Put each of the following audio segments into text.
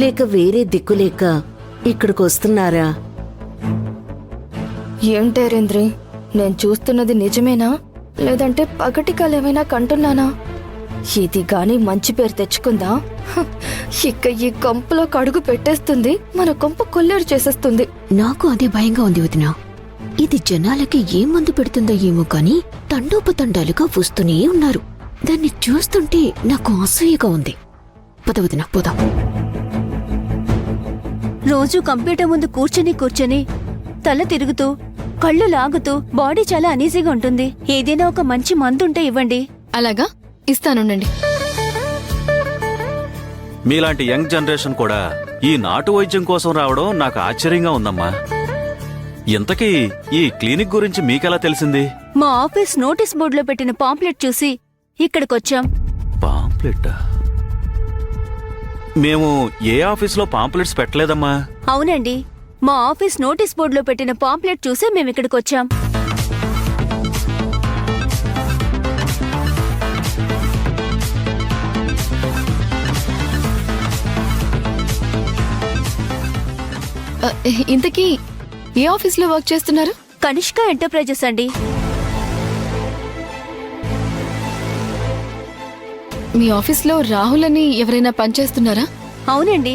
లేక వేరే దిక్కులేక ఇక్కడికొస్తున్నారా? ఏంటేరేంద్రి, నేను చూస్తున్నది నిజమేనా లేదంటే పగటి కలేమైనా కంటున్నానా? ఇది గాని మంచి పేరు తెచ్చుకుందా ఇక ఈ కొంపలో కడుగు పెట్టేస్తుంది, మన కొంప కొల్లేరు చేసేస్తుంది. నాకు అదే భయంగా ఉంది వదినా. ఇది జనాలకి ఏం మందు పెడుతుందో ఏమో కాని తండోపతండాలుగా వస్తూనే ఉన్నారు. దాన్ని చూస్తుంటే నాకు అసూయగా ఉంది. పద వదినా, పోదాం. రోజూ కంప్యూటర్ ముందు కూర్చొని తల తిరుగుతూ కళ్ళు లాగుతూ బాడీ చాలా అనీజీగా ఉంటుంది. ఏదైనా ఒక మంచి మందుంటే ఇవ్వండి. అలాగా, ఇస్తానుండండి. మీలాంటి యంగ్ జనరేషన్ కూడా ఈ నాటు వైద్యం కోసం రావడం నాకు ఆశ్చర్యంగా ఉందమ్మా. ఇంతకీ ఈ క్లినిక్ గురించి మీకెలా తెలిసింది? మా ఆఫీస్ నోటీస్ బోర్డులో పెట్టిన పాంప్లెట్ చూసి ఇక్కడికొచ్చాం. పాంప్లెట్? మేము ఏ ఆఫీస్లో పాంప్లెట్స్ పెట్టలేదమ్మా. అవునండి, మా ఆఫీస్ నోటీస్ బోర్డులో పెట్టిన పాంప్లెట్ చూసి మేమిక్కడికొచ్చాం. ఇంతకీ ఏ ఆఫీస్లో వర్క్ చేస్తున్నారు? కనిష్క ఎంటర్ప్రైజెస్ అండి. మీ ఆఫీస్లో రాహుల్ అని ఎవరైనా పనిచేస్తున్నారా? అవునండి,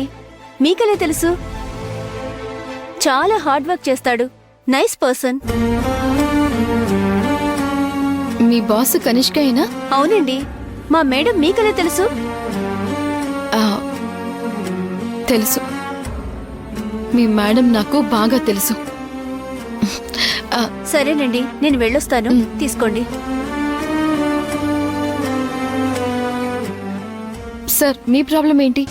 మీకెలా తెలుసు? చాలా హార్డ్ వర్క్ చేస్తాడు, నైస్ పర్సన్. మీ బాస్ కనిష్క అయినా? అవునండి, మా మేడం మీకెలా తెలుసు? తెలుసు, మీ మేడం నాకు బాగా తెలుసు. సరేనండి, నేను వెళ్ళొస్తాను. తీసుకోండి. సార్, మీ ప్రాబ్లం ఏంటి?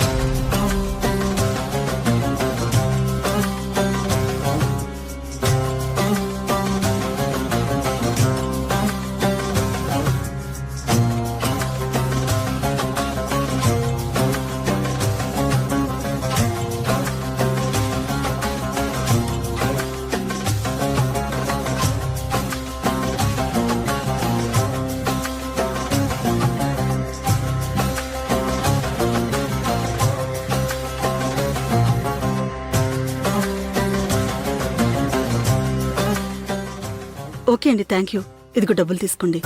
ఓకే అండి, థ్యాంక్ యూ. ఇదిగో డబ్బులు తీసుకోండి.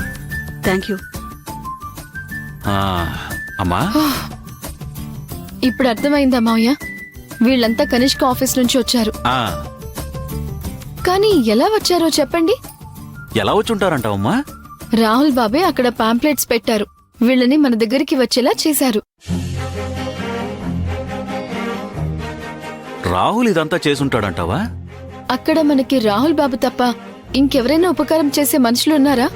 Thank you. అమ్మా, ఇప్పుడు అర్థమైందా మావయ్య? వీళ్ళంతా కనిష్క ఆఫీస్ నుంచి వచ్చారు. కానీ ఎలా వచ్చారో చెప్పండి. ఎలా వచ్చుంటారంటావమ్మా? రాహుల్ బాబే అక్కడ పాంప్లెట్స్ పెట్టారు, వీళ్ళని మన దగ్గరికి వచ్చేలా చేశారు. రాహుల్ ఇదంతా చేసుంటాడంటావా? అక్కడ మనకి రాహుల్ బాబు తప్ప ఇంకెవరైనా ఉపకారం చేసే మనుషులున్నారా?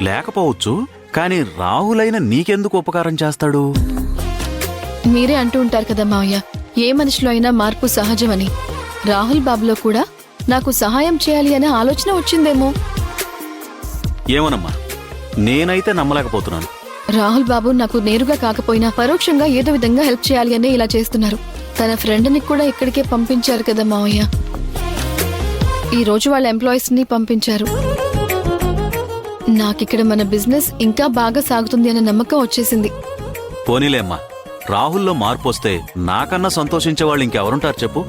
లేకపోవచ్చు, కానీ రాహుల్ అయినా నీకెందుకు ఉపకారం చేస్తాడు? మీరే అంటూ ఉంటారు కదా మావయ్య, ఏ మనిషిలో అయినా మార్పు సహజమని. రాహుల్ బాబులో కూడా నాకు సహాయం చేయాలి అనే ఆలోచన వచ్చిందేమో. ఏమోనమ్మా, నేనైతే నమ్మలేకపోతున్నాను. రాహుల్ బాబు నాకు నేరుగా కాకపోయినా పరోక్షంగా ఏదో విధంగా హెల్ప్ చేయాలి అనే ఇలా చేస్తున్నారు. తన ఫ్రెండ్ని కూడా ఇక్కడికే పంపించారు కదా మావయ్య. ఈ రోజు వాళ్ళ ఎంప్లాయీస్ ని పంపించారు. నాకిక్కడ మన బిజినెస్ ఇంకా బాగా సాగుతుంది అనే నమ్మకం వచ్చేసింది. పోనీలేమ్మా, రాహుల్లో మార్పు వస్తే నాకన్నా సంతోషించే వాళ్ళు ఇంకెవరుంటారు చెప్పు?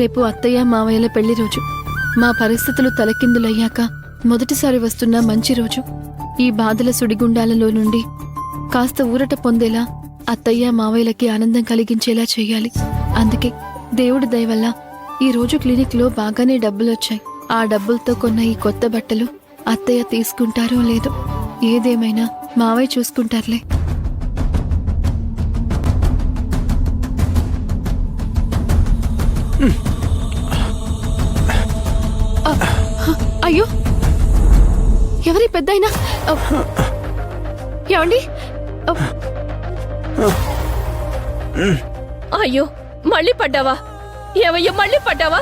రేపు అత్తయ్య మావయ్యల పెళ్లి రోజు. మా పరిస్థితులు తలకిందులయ్యాక మొదటిసారి వస్తున్న మంచి రోజు. ఈ బాధల సుడిగుండాలలో నుండి కాస్త ఊరట పొందేలా అత్తయ్య మావయ్యలకి ఆనందం కలిగించేలా చెయ్యాలి. అందుకే దేవుడి దయ వల్ల ఈ రోజు క్లినిక్ లో బాగానే డబ్బులొచ్చాయి. ఆ డబ్బులతో కొన్న ఈ కొత్త బట్టలు అత్తయ్య తీసుకుంటారో లేదో, ఏదేమైనా మావయ్య చూసుకుంటారులే. అయ్యో, ఎవరి పెద్దయినా? ఏమండి? అయ్యో, మళ్ళీ పడ్డావా? ఏవయ్యో, మళ్ళీ పడ్డావా?